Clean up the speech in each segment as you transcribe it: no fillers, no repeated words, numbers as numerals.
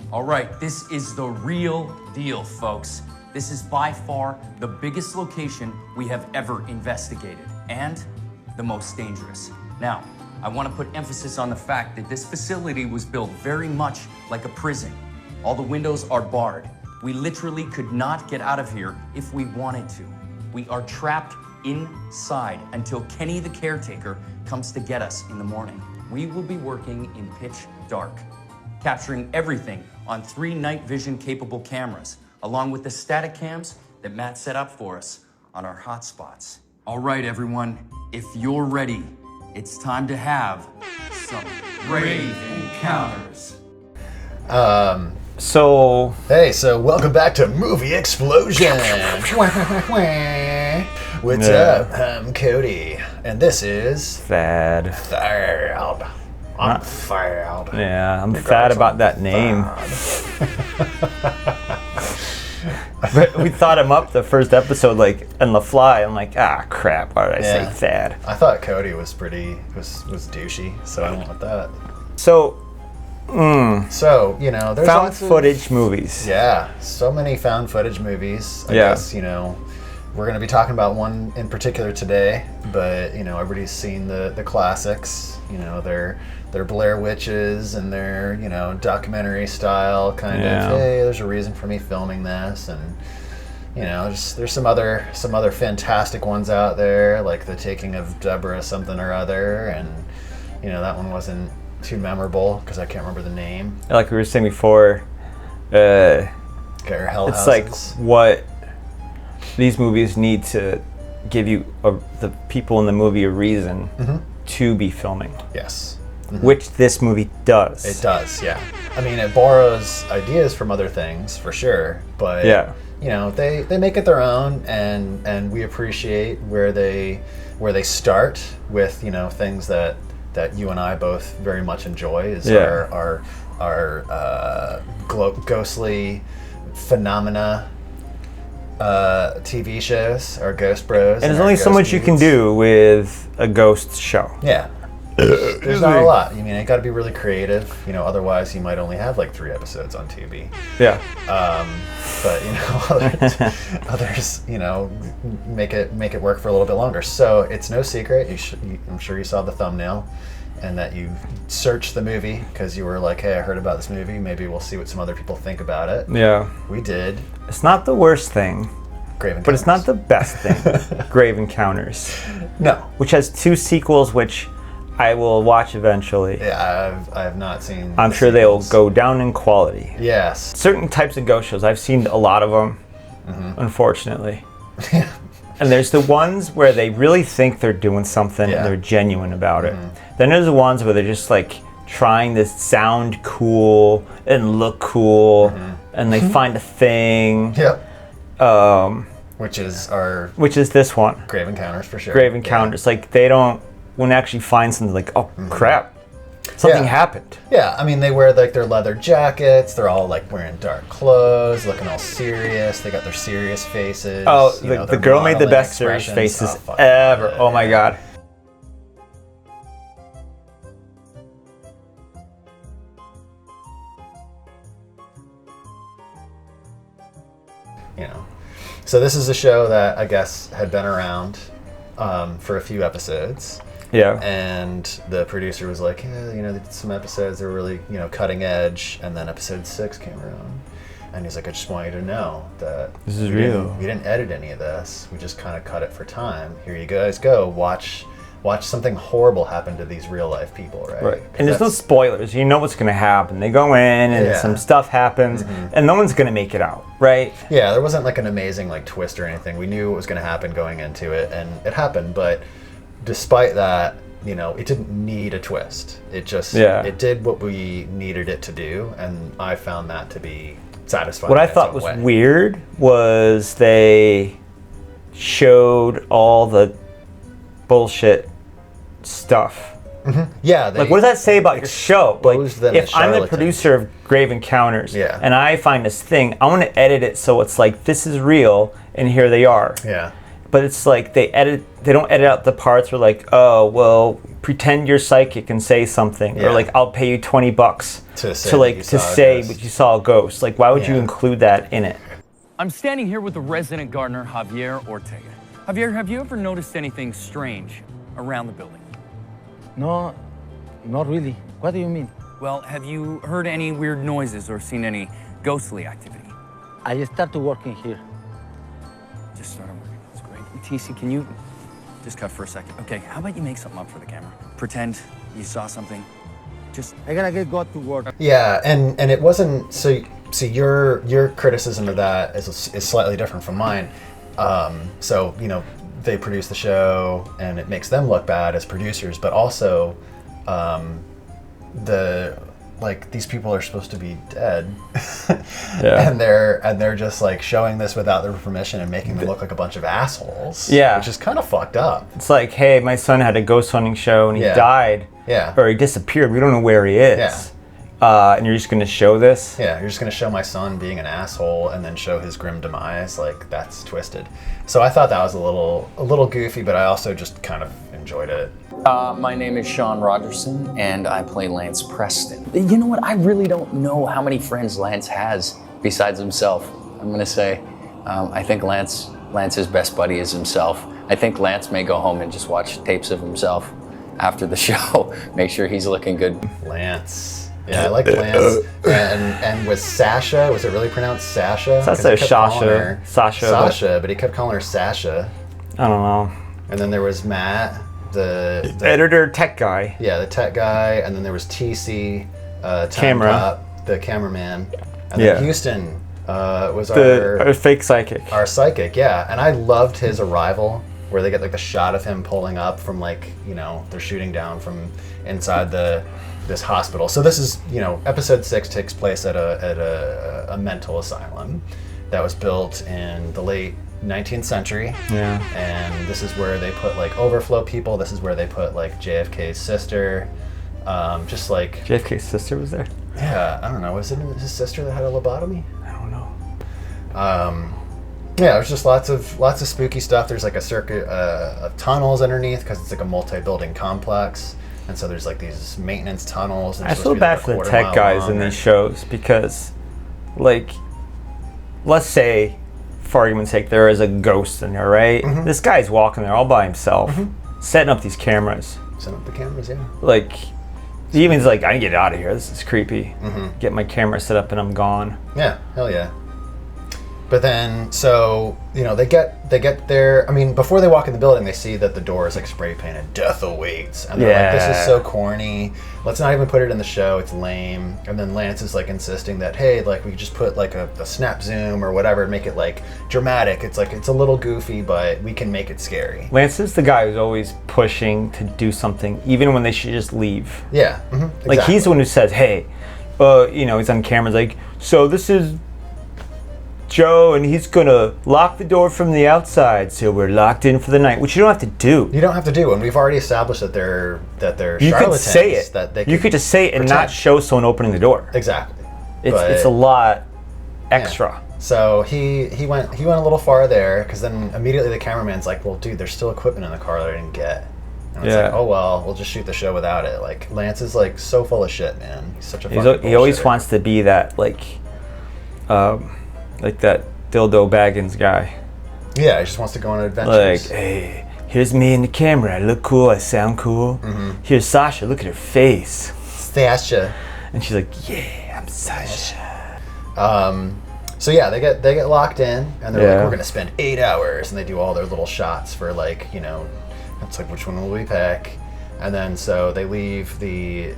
All right, this is the real deal, folks. This is by far the biggest location we have ever investigated and the most dangerous. Now, I want to put emphasis on the fact that this facility was built very much like a prison. All the windows are barred. We literally could not get out of here if we wanted to. We are trapped inside until Kenny the caretaker comes to get us in the morning. We will be working in pitch dark, capturing everything on 3 night vision capable cameras, along with the static cams that Matt set up for us on our hotspots. All right, everyone, if you're ready, it's time to have some grave encounters. So welcome back to Movie Explosion. What's up? I'm Cody, and this is Thad. I'm Thad. Yeah, I'm fat about that name. But we thought him up the first episode, like on the fly. I'm like, crap. Why did I say Thad? I thought Cody was was douchey, so I went with that. So there's found footage movies. Yeah, so many found footage movies. I guess, we're going to be talking about one in particular today, but, everybody's seen the classics, their Blair Witches and their, documentary style kind of, hey, there's a reason for me filming this. And, there's some other fantastic ones out there, like The Taking of Deborah something or other. And, that one wasn't too memorable because I can't remember the name. Like we were saying before, it's like what these movies need to give you the people in the movie a reason to be filming. Yes. Which this movie does. It does, yeah. I mean, it borrows ideas from other things for sure, but they make it their own, and we appreciate where they start with things that you and I both very much enjoy is our ghostly phenomena TV shows, our Ghost Bros. And there's only so much you can do with a ghost show. Yeah. There's not a lot. I mean, you got to be really creative. Otherwise you might only have like 3 episodes on TV. Yeah. But others, make it work for a little bit longer. So it's no secret. I'm sure you saw the thumbnail, and that you searched the movie because you were like, hey, I heard about this movie. Maybe we'll see what some other people think about it. Yeah. We did. It's not the worst thing. Grave Encounters. But it's not the best thing. Grave Encounters. No. Which has 2 sequels, which I will watch eventually. Yeah, I have not seen. I'm sure they'll go down in quality. Yes. Certain types of ghost shows, I've seen a lot of them, unfortunately. And there's the ones where they really think they're doing something and they're genuine about it. Then there's the ones where they're just like trying to sound cool and look cool, and they find a thing. Yep. Which is this one. Grave Encounters for sure. Grave Encounters. Like they don't when they actually find something like, oh crap, something happened. Yeah, I mean they wear like their leather jackets, they're all like wearing dark clothes, looking all serious, they got their serious faces. Oh, the girl made the best serious faces ever. Oh my god. So this is a show that I guess had been around for a few episodes. Yeah. And the producer was like, they did some episodes that were really, cutting edge. And then episode 6 came around. And he's like, I just want you to know that this is real. We didn't edit any of this. We just kind of cut it for time. Here you guys go. Watch something horrible happen to these real life people, right? Right. And there's no spoilers. You know what's going to happen. They go in and some stuff happens and no one's going to make it out, right? Yeah, there wasn't like an amazing like twist or anything. We knew what was going to happen going into it, and it happened. But despite that, it didn't need a twist. It just it did what we needed it to do, and I found that to be satisfying. What I thought was weird was they showed all the bullshit stuff. Yeah. Like, what does that say about your show? Like, if I'm the producer of Grave Encounters and I find this thing, I want to edit it so it's like, this is real, and here they are. Yeah. but it's like they don't edit out the parts where like, oh, well, pretend you're psychic and say something, or like, I'll pay you $20 to say what you saw a ghost. Like, why would you include that in it? I'm standing here with the resident gardener, Javier Ortega. Javier, have you ever noticed anything strange around the building? No, not really. What do you mean? Well, have you heard any weird noises or seen any ghostly activity? I started working here. Just started working. That's great. TC, can you just cut for a second? Okay, how about you make something up for the camera? Pretend you saw something. Just I gotta go to work. Yeah, and it wasn't so. See, your criticism of that is slightly different from mine. So they produce the show, and it makes them look bad as producers, but also these people are supposed to be dead, and they're just like showing this without their permission and making them look like a bunch of assholes. Yeah, which is kind of fucked up. It's like, hey, my son had a ghost hunting show and he died. Yeah, or he disappeared. We don't know where he is. Yeah. And you're just going to show this? Yeah, you're just going to show my son being an asshole and then show his grim demise. Like, that's twisted. So I thought that was a little goofy, but I also just kind of enjoyed it. My name is Sean Rogerson, and I play Lance Preston. You know what? I really don't know how many friends Lance has besides himself. I'm going to say, I think Lance's best buddy is himself. I think Lance may go home and just watch tapes of himself after the show. Make sure he's looking good. Lance. Yeah, I like Lance. And was Sasha, was it really pronounced Sasha? That's like Sasha. Sasha, but he kept calling her Sasha. I don't know. And then there was Matt, the editor tech guy. Yeah, the tech guy. And then there was TC, the cameraman. And then Houston was our fake psychic. Our psychic, yeah. And I loved his arrival, where they get like the shot of him pulling up from like, they're shooting down from inside this hospital. So this is, episode 6 takes place at a mental asylum that was built in the late 19th century. Yeah. And this is where they put like overflow people. This is where they put like JFK's sister. Just like JFK's sister was there? Yeah, I don't know. Was it his sister that had a lobotomy? I don't know. Yeah, there's just lots of spooky stuff. There's like a circuit of tunnels underneath because it's like a multi-building complex. And so there's like these maintenance tunnels. I feel bad for the tech guys in these shows because, like, let's say, for argument's sake, there is a ghost in there, right? Mm-hmm. This guy's walking there all by himself, setting up these cameras. Setting up the cameras, yeah. Like, he even's like, I can get out of here. This is creepy. Mm-hmm. Get my camera set up and I'm gone. Yeah, hell yeah. But then, so, they get there. I mean, before they walk in the building, they see that the door is like spray painted, "Death awaits." And they're like, this is so corny. Let's not even put it in the show. It's lame. And then Lance is like insisting that, hey, like we could just put like a snap zoom or whatever and make it like dramatic. It's like, it's a little goofy, but we can make it scary. Lance is the guy who's always pushing to do something, even when they should just leave. Yeah. Mm-hmm, exactly. Like, he's the one who says, hey, he's on camera, like, so this is Joe, and he's gonna lock the door from the outside, so we're locked in for the night. Which you don't have to do. You don't have to do, and we've already established that they're you charlatans. Could say it. That you could just say it and not show someone opening the door. Exactly. It's a lot extra. Yeah. So he went a little far there, because then immediately the cameraman's like, well, dude, there's still equipment in the car that I didn't get. And it's like, oh well, we'll just shoot the show without it. Like, Lance is like so full of shit, man. He's such a fucking He always wants to be that like that dildo Baggins guy. Yeah, he just wants to go on adventures. Like, hey, here's me in the camera. I look cool. I sound cool. Mm-hmm. Here's Sasha. Look at her face. Sasha. And she's like, yeah, I'm Sasha. So yeah, they get locked in, and they're like, we're gonna spend 8 hours, and they do all their little shots for like, it's like, which one will we pick? And then so they leave the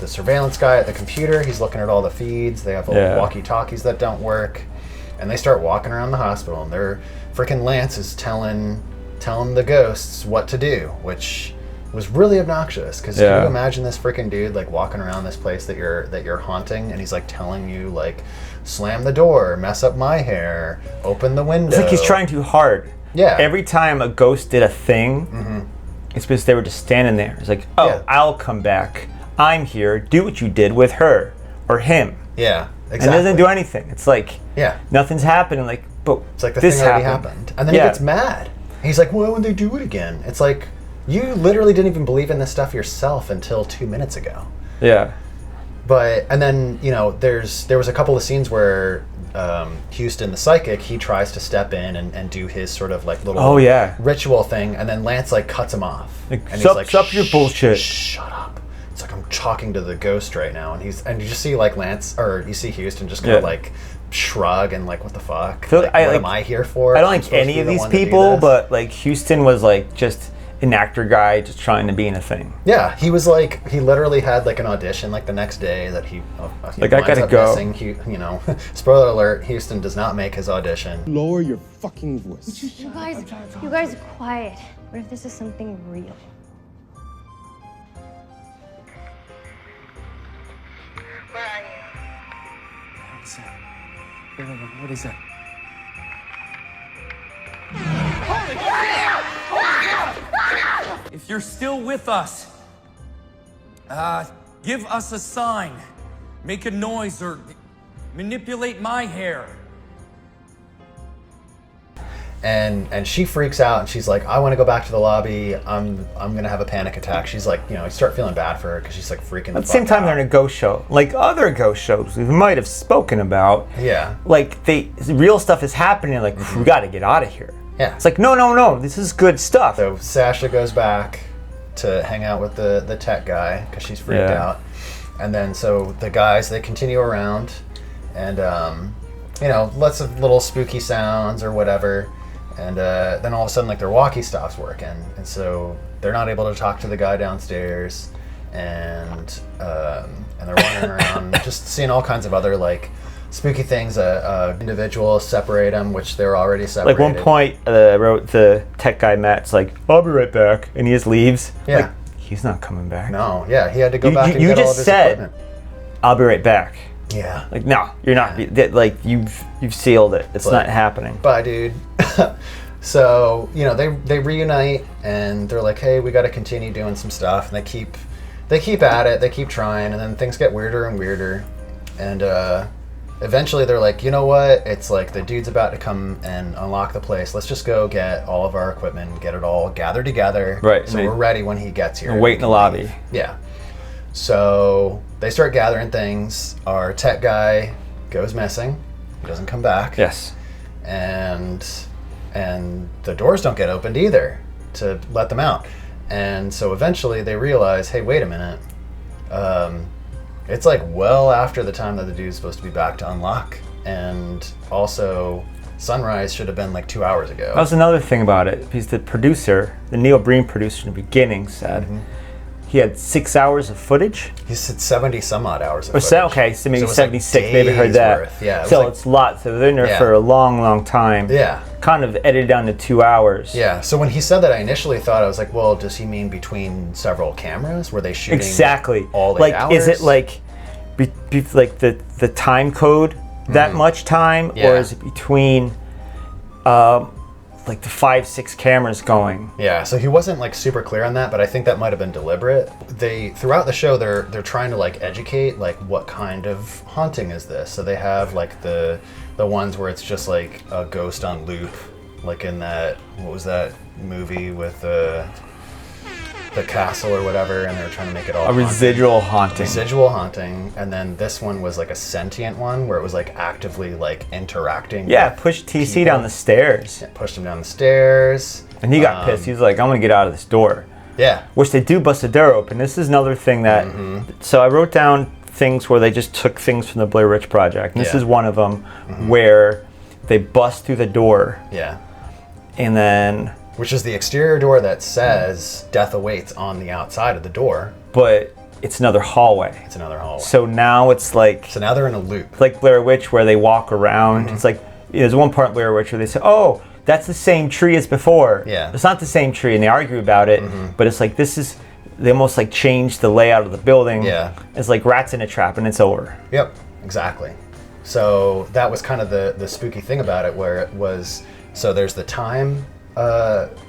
surveillance guy at the computer. He's looking at all the feeds. They have little walkie-talkies that don't work. And they start walking around the hospital, and they're freaking Lance is telling the ghosts what to do, which was really obnoxious. Because can you imagine this freaking dude like walking around this place that you're haunting, and he's like telling you like, slam the door, mess up my hair, open the window. It's like he's trying too hard. Yeah. Every time a ghost did a thing, it's because they were just standing there. It's like, I'll come back. I'm here. Do what you did with her or him. Yeah. Exactly. And it doesn't do anything. It's like, nothing's happening. Like, but it's like the this thing already happened. And then he gets mad. he's like, why would they do it again? It's like, you literally didn't even believe in this stuff yourself until 2 minutes ago. Yeah. But, and then, you know, there was a couple of scenes where Houston, the psychic, he tries to step in and do his sort of like little ritual thing, and then Lance like cuts him off. Like, and he's like, stop your bullshit. Shut up. It's like, I'm talking to the ghost right now. And you just see like Lance, or you see Houston just kind of like shrug and like, what the fuck? Like, what am I here for? I don't like any of these people, but like Houston was like just an actor guy just trying to be in a thing. Yeah, he was like, he literally had like an audition like the next day that he like, I gotta go. Missing. You know, spoiler alert, Houston does not make his audition. Lower your fucking voice. You guys quiet. What if this is something real? Where are you? What's that? Wait, what is that? If you're still with us, give us a sign. Make a noise or manipulate my hair. And she freaks out and she's like, I want to go back to the lobby. I'm gonna have a panic attack. She's like, you know, you start feeling bad for her because she's like freaking. At the same time, they're in a ghost show, like other ghost shows we might have spoken about. Yeah. Like real stuff is happening. Like we got to get out of here. Yeah. It's like no, this is good stuff. So Sasha goes back to hang out with the tech guy because she's freaked out, and then so the guys, they continue around, and you know, lots of little spooky sounds or whatever. And then all of a sudden, like, their walkie stops working, and so they're not able to talk to the guy downstairs, and they're wandering around, just seeing all kinds of other like spooky things. Individuals separate them, which they're already separated. Like one point, wrote the tech guy Matt's like, "I'll be right back," and he just leaves. Yeah, like, he's not coming back. No, yeah, he had to go back and get all of his equipment. "I'll be right back." Yeah. Like, no, you're not. Like, you've sealed it. It's not happening. Bye, dude. So, you know, they reunite and they're like, hey, we got to continue doing some stuff. And they keep at it. They keep trying. And then things get weirder and weirder. And eventually they're like, you know what? It's like the dude's about to come and unlock the place. Let's just go get all of our equipment and get it all gathered together. Right. So we're ready when he gets here. And wait in the lobby. Yeah. So they start gathering things. Our tech guy goes missing. He doesn't come back. Yes. And the doors don't get opened either to let them out. And so eventually they realize, hey, wait a minute. It's like well after the time that the dude's supposed to be back to unlock. And also sunrise should have been like 2 hours ago. That was another thing about it, because the producer, the Neil Breen producer in the beginning said he had 6 hours of footage. He said 70 some odd hours of footage. Okay, so maybe it was 76, like maybe heard that. worth. Yeah, so it's a lot, so they're in there for a long time. Yeah. Kind of edited down to 2 hours. Yeah, so when he said that, I initially thought, I was like, well, does he mean between several cameras? Were they shooting all 8 hours? Is it like, like the time code that much time, or is it between like the 5-6 cameras going? Yeah, so he wasn't like super clear on that, but I think that might have been deliberate. Throughout the show they're trying to like educate like what kind of haunting is this. So they have like the ones where it's just like a ghost on loop, like in that, what was that movie with the castle or whatever, and they're trying to make it all a residual haunting. Residual haunting. And then this one was like a sentient one where it was like actively like interacting. Yeah, pushed TC people down the stairs. Yeah, pushed him down the stairs. And he got pissed. He was like, I'm gonna get out of this door. Yeah. Which they do bust the door open. This is another thing that, so I wrote down things where they just took things from the Blair Witch Project. And this is one of them where they bust through the door. Yeah. And then, which is the exterior door that says death awaits on the outside of the door. But it's another hallway. It's another hallway. So now it's like... So now they're in a loop. Like Blair Witch where they walk around. It's like, there's one part in Blair Witch where they say, oh, that's the same tree as before. Yeah. It's not the same tree, and they argue about it. But it's like, this is... They almost like changed the layout of the building. Yeah. It's like rats in a trap, and it's over. Yep, exactly. So that was kind of the spooky thing about it, where it was... So there's the time...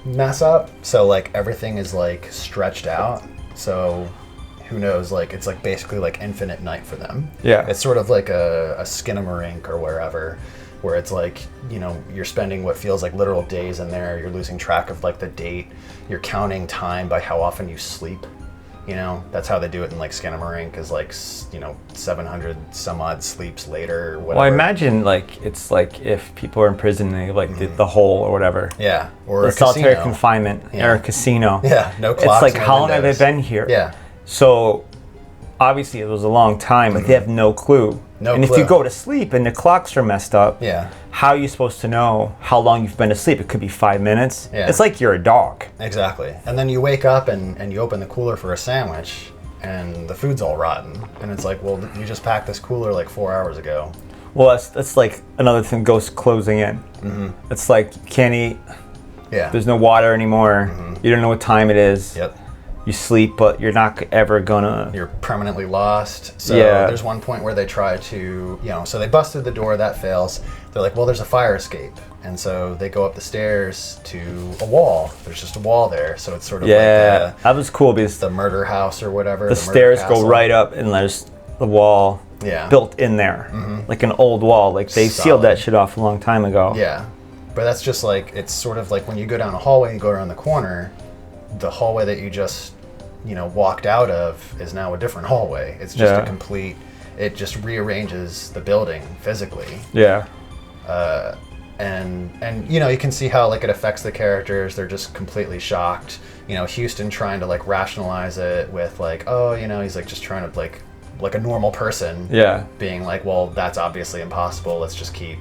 mess up, so like everything is like stretched out, so who knows, like it's like basically like infinite night for them. Yeah, it's sort of like a Skinamarink or wherever, where it's like, you know, you're spending what feels like literal days in there. You're losing track of like the date. You're counting time by how often you sleep. You know, that's how they do it in like Skinamarink, is like, you know, 700 some odd sleeps later or whatever. Well, I imagine like it's like if people are in prison, they like did the hole or whatever. Yeah, or The a solitary casino. confinement Yeah. or a casino. Yeah, no It's clocks. like, no how long have they windows. been here? Yeah. So obviously it was a long time, but they have no clue. No and clue. if you go to sleep and the clocks are messed up, Yeah. how are you supposed to know how long you've been asleep? It could be 5 minutes. Yeah. It's like you're a dog. Exactly. And then you wake up and you open the cooler for a sandwich and the food's all rotten. And it's like, well, you just packed this cooler like 4 hours ago. Well, that's like another thing, ghosts closing in. It's like you can't eat. Yeah. There's no water anymore. You don't know what time it is. Yep. You sleep, but you're not ever gonna. You're permanently lost. So Yeah. there's one point where they try to, you know, so they bust through the door, that fails. They're like, well, there's a fire escape. And so they go up the stairs to a wall. There's just a wall there. So it's sort of Yeah, like that was cool because the murder house or whatever. the murder stairs go castle. right up and there's the wall Yeah. built in there, like an old wall. Like they sealed that shit off a long time ago. Yeah. But that's just like, it's sort of like when you go down a hallway and go around the corner, the hallway that you just, you know, walked out of is now a different hallway. It's just Yeah. a complete, it just rearranges the building physically. Yeah. And you know, you can see how like it affects the characters. They're just completely shocked. You know, Houston trying to like rationalize it with like, oh, you know, he's like just trying to like a normal person. Yeah. Being like, well, that's obviously impossible. Let's just keep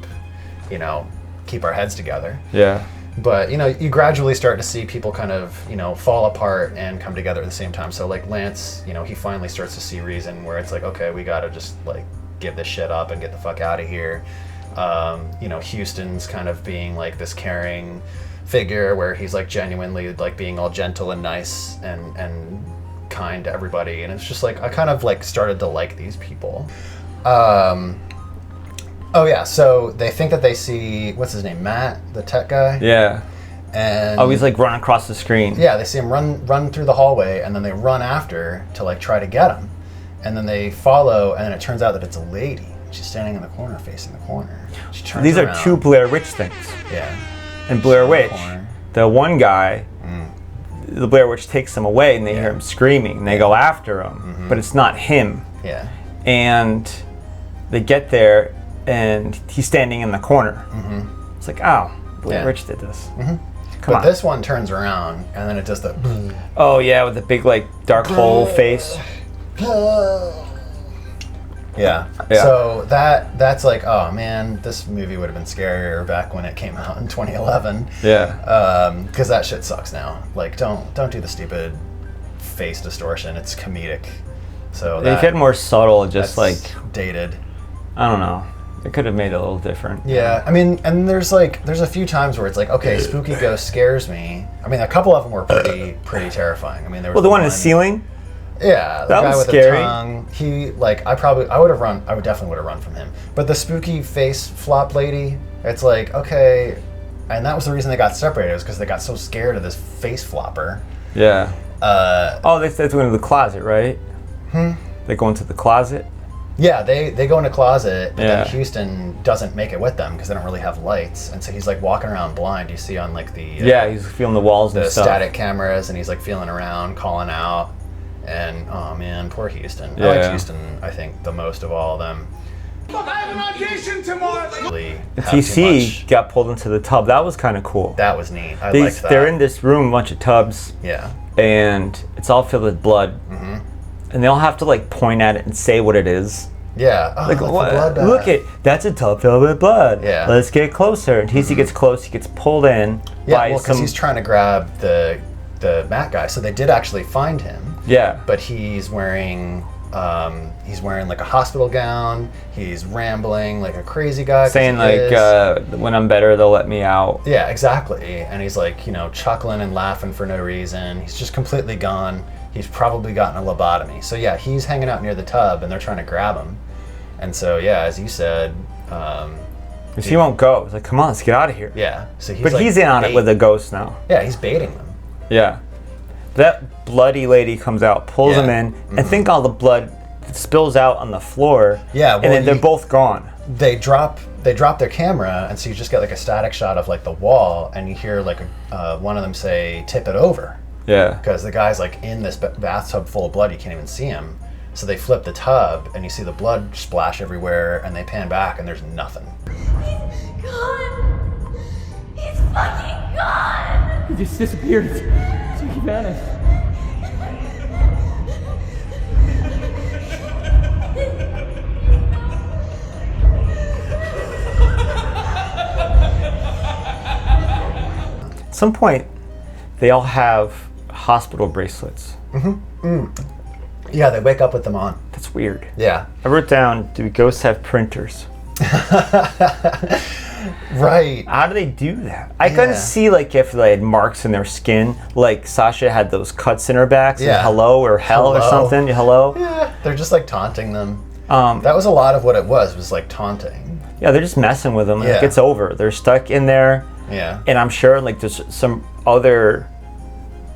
our heads together. Yeah. But, you know, you gradually start to see people kind of, you know, fall apart and come together at the same time. So, like, Lance, you know, he finally starts to see reason where it's like, okay, we got to just, like, give this shit up and get the fuck out of here. You know, Houston's kind of being, like, this caring figure where he's, like, genuinely, like, being all gentle and nice and kind to everybody. And it's just, like, I kind of, like, started to like these people. Oh yeah, so they think that they see, what's his name, Matt, the tech guy? Yeah. And Oh, he's like running across the screen. yeah, they see him run through the hallway, and then they run after to like try to get him, and then they follow, and then it turns out that it's a lady. She's standing in the corner, facing the corner. She turns These are around. two Blair Witch things. Yeah. And Blair in the Witch, corner. the one guy, the Blair Witch takes him away, and they hear him screaming, and they go after him, but it's not him. Yeah. And they get there, and he's standing in the corner. It's like, oh, Blair Yeah. Witch did this. Come But on. this one turns around, and then it does the. Oh yeah, with the big like dark hole face. Yeah. Yeah. So that's like, oh man, this movie would have been scarier back when it came out in 2011. Yeah. Because that shit sucks now. Like, don't do the stupid face distortion. It's comedic. So They get more subtle, just like that's dated. I don't know. They could have made it a little different. Yeah, I mean, and there's a few times where it's like, okay, spooky ghost scares me. I mean, a couple of them were pretty terrifying. I mean, there was Well, the one in the ceiling. Yeah, the That guy was with scary. the tongue. He like, I would definitely would have run from him. But the spooky face flop lady, it's like, okay, and that was the reason they got separated, was because they got so scared of this face flopper. Yeah. Oh, they go into the closet, right? They go into the closet. Yeah, they go in a closet, but Yeah. then Houston doesn't make it with them because they don't really have lights, and so he's like walking around blind. You see on like the Yeah, he's feeling the walls and the stuff. static cameras, and he's like feeling around, calling out, and oh man, poor Houston. I Yeah. like Houston, I think, the most of all of them. Look, I have an audition tomorrow. Really The have too TC much. got pulled into the tub. That was kind of cool. That was neat. I liked that. They're in this room, a bunch of tubs, Yeah. and it's all filled with blood. And they all have to like point at it and say what it is. Yeah. Oh, Like, the what? bloodbath. Look at that's a tub filled with blood. Yeah. Let's get closer. And TC gets close. He gets pulled in Yeah, by well, because some. he's trying to grab the Matt guy, so they did actually find him. Yeah. But he's wearing like a hospital gown. He's rambling like a crazy guy. 'cause Saying he like, is. when I'm better, they'll let me out. Yeah, exactly. And he's like, you know, chuckling and laughing for no reason. He's just completely gone. He's probably gotten a lobotomy. So yeah, he's hanging out near the tub, and they're trying to grab him. And so yeah, as you said, Because he won't go. He's like, come on, let's get out of here. yeah. So he's But like he's in on it with a ghost now. Yeah, he's baiting them. Yeah. That bloody lady comes out, pulls Yeah. him in. I think all the blood spills out on the floor. Yeah, well, and then they're you- both gone. They drop they drop their camera, and so you just get like a static shot of like the wall, and you hear like one of them say, "Tip it over." Yeah. Because the guy's like in this bathtub full of blood, you can't even see him. So they flip the tub, and you see the blood splash everywhere, and they pan back, and there's nothing. He's gone. He's fucking gone. He just disappeared. It's like he vanished. At some point, they all have hospital bracelets. Yeah, they wake up with them on. That's weird. Yeah. I wrote down, do ghosts have printers? Right. How do they do that? I couldn't see like if they had marks in their skin, like Sasha had those cuts in her back, so hello or hell or something. Hello. Yeah, they're just like taunting them. That was a lot of what it was like taunting. Yeah, they're just messing with them. Yeah. Like, it's over. They're stuck in there. Yeah. And I'm sure like there's some other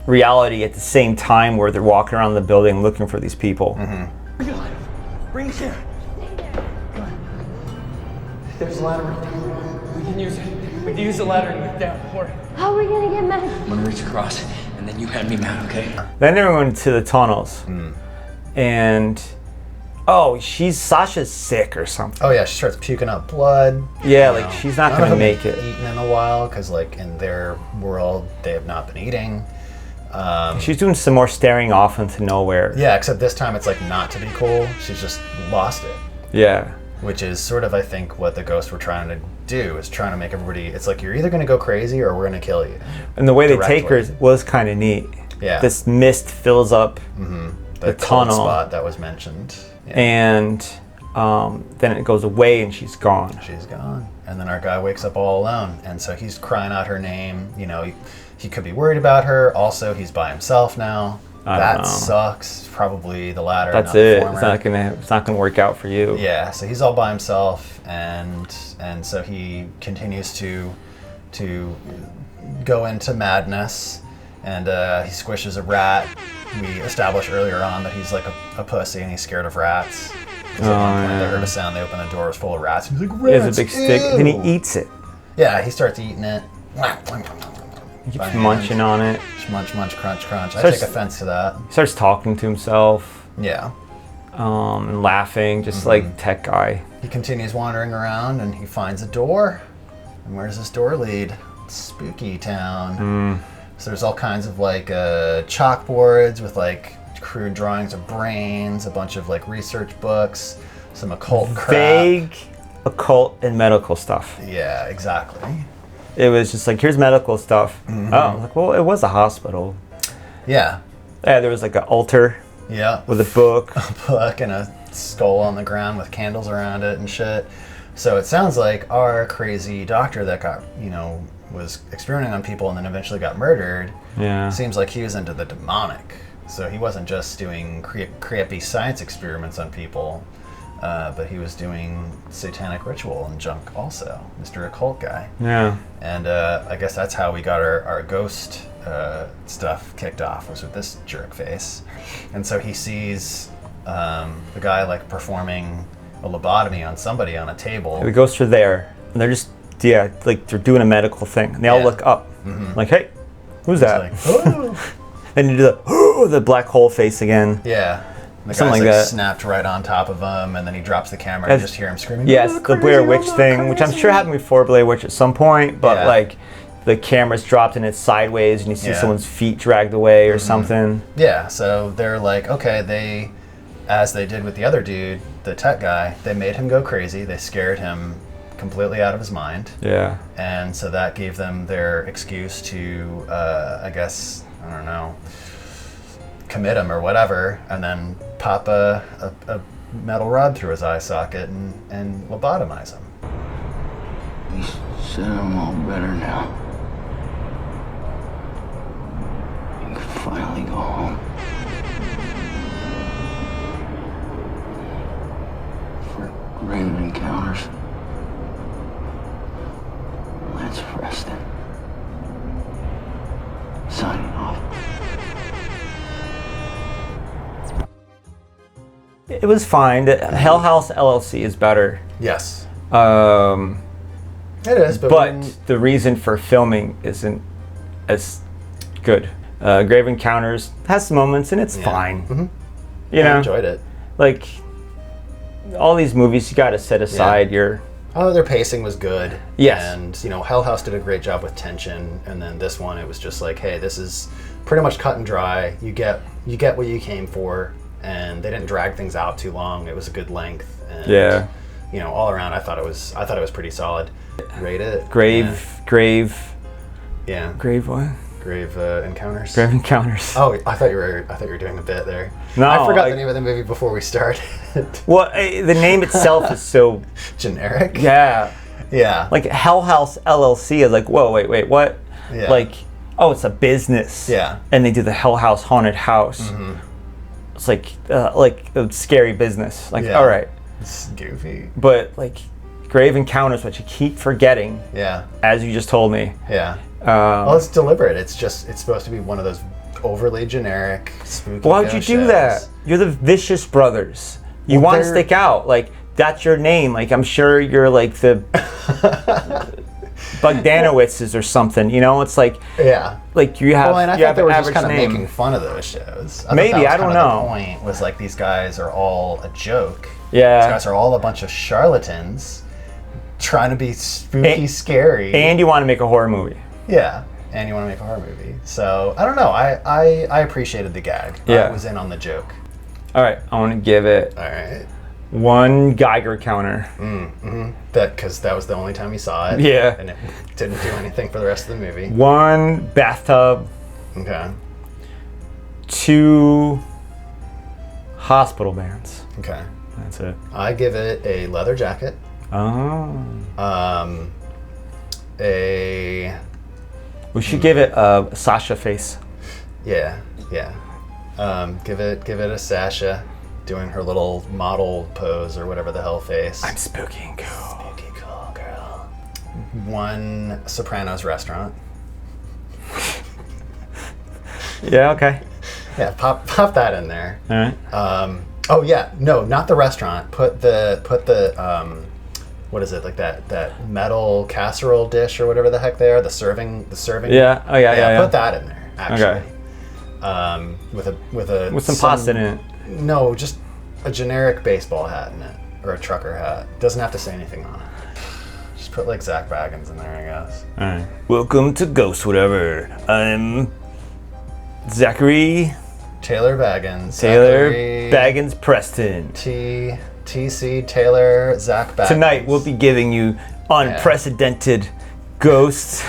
reality at the same time where they're walking around the building looking for these people. Bring it here. There's a ladder right there. We can use it. We can use the ladder and get down. Or How are we gonna get Meg? I'm gonna reach across, and then you hand me Matt, okay? Then they went to the tunnels, and Sasha's sick or something. Oh yeah, she starts puking up blood. Yeah, like she's not None gonna of them make it. Eaten in a while because like in their world they have not been eating. She's doing some more staring off into nowhere. Yeah, except this time it's like not to be cool. She's just lost it. Yeah. Which is sort of, I think, what the ghosts were trying to do, is trying to make everybody, it's like, you're either going to go crazy or we're going to kill you. And the way they take her was kind of neat. Yeah. This mist fills up The tunnel spot that was mentioned. Yeah. And then it goes away and she's gone. She's gone. And then our guy wakes up all alone. And so he's crying out her name. You know, he could be worried about her. Also, he's by himself now. That sucks. Probably the latter. That's not the it. former. It's not gonna work out for you. Yeah. So he's all by himself, and so he continues to go into madness, and he squishes a rat. We established earlier on that he's like a pussy and he's scared of rats. Because at one point they heard a sound, they open the door, it was full of rats. He's like, rats, He has a big stick, then he eats it. Yeah, he starts eating it. He keeps munching on it. Munch, munch, crunch, crunch. I Starts- take offense to that. He starts talking to himself, Yeah. and laughing, just like tech guy. He continues wandering around and he finds a door. And where does this door lead? Spooky town. So there's all kinds of like chalkboards with like crude drawings of brains, a bunch of like research books, some occult crap. Vague occult and medical stuff. Yeah, exactly. It was just like, here's medical stuff. Oh, like, well, it was a hospital. Yeah. Yeah, there was like an altar Yeah. with a book. A book and a skull on the ground with candles around it and shit. So it sounds like our crazy doctor that got, was experimenting on people and then eventually got murdered. Yeah. Seems like he was into the demonic. So he wasn't just doing crappy science experiments on people, but he was doing satanic ritual and junk also. Mr. Occult guy. Yeah. And I guess that's how we got our ghost stuff kicked off, was with this jerk face. And so he sees the guy like performing a lobotomy on somebody on a table. The ghosts are there, and they're just, like they're doing a medical thing. And they all look up, like, hey, who's that? Like, oh. Then you do the black hole face again. Yeah. The Something guy's like like that. snapped right on top of him, and then he drops the camera and you just hear him screaming. Yes, "Oh, the crazy, Blair I'm Witch not thing, which I'm crazy." sure happened before Blair Witch at some point, but Yeah. like the camera's dropped and it's sideways and you see Yeah. someone's feet dragged away or something. Yeah, so they're like, okay, as they did with the other dude, the tech guy, they made him go crazy. They scared him completely out of his mind. Yeah. And so that gave them their excuse to, I guess, I don't know, commit him or whatever, and then pop a metal rod through his eye socket and lobotomize him. He said I'm all better now. You can finally go home. For greater encounters, Lance Preston. Signing off. It was fine. Hell House LLC is better. Yes. It is, but the reason for filming isn't as good. Grave Encounters has some moments and it's fine. Mm-hmm. You know, I enjoyed it. Like all these movies, you got to set aside your. Oh, their pacing was good. Yes. And, you know, Hell House did a great job with tension. And then this one, it was just like, hey, this is pretty much cut and dry. You get what you came for. And they didn't drag things out too long. It was a good length. And, you know, all around, I thought it was pretty solid. Rate it. Grave. Yeah. Grave what? Grave Encounters. Grave Encounters. Oh, I thought you were doing a bit there. No, I forgot the name of the movie before we started. Well, the name itself is so generic. Yeah. Yeah. Like Hell House LLC is like, whoa, wait, what? Yeah. Like, oh, it's a business. Yeah. And they do the Hell House Haunted House. Mm-hmm. It's like a scary business. Like, all right. It's goofy. But like, Grave Encounters, which you keep forgetting. Yeah. As you just told me. Yeah. Well, it's deliberate. It's supposed to be one of those overly generic, spooky. Why would you do that? You're the Vicious Brothers. You want to stick out. Like, that's your name. Like, I'm sure you're like the Bogdanowitzes or something. You know, it's like like you have. Well, and I you thought have they an were just average kind of name. making fun of those shows. Maybe, I don't know. The point was like these guys are all a joke. Yeah. These guys are all a bunch of charlatans trying to be spooky, scary. And you want to make a horror movie. Yeah, and you want to make a horror movie. So, I don't know. I appreciated the gag. Yeah. I was in on the joke. All right, I want to give it 1 Geiger counter. Because that was the only time you saw it. Yeah. And it didn't do anything for the rest of the movie. 1 bathtub. Okay. 2 hospital bands. Okay. That's it. I give it a leather jacket. Oh. We should give it a Sasha face. Yeah. Give it a Sasha doing her little model pose or whatever the hell face. I'm spooky and cool. Spooky cool girl. 1 Sopranos restaurant. Yeah, okay. Yeah, pop that in there. All right. Oh yeah, no, not the restaurant. Put the what is it, like that metal casserole dish or whatever the heck they are, the serving. Yeah. Oh yeah. Put that in there actually. Okay. With some pasta in it. No, just a generic baseball hat in it or a trucker hat. Doesn't have to say anything on it. Just put like Zach Baggins in there, I guess. All right. Welcome to Ghost Whatever. I'm Zachary Taylor Baggins. Taylor Baggins Preston. TC Taylor Zach Baggins. Tonight we'll be giving you unprecedented ghosts.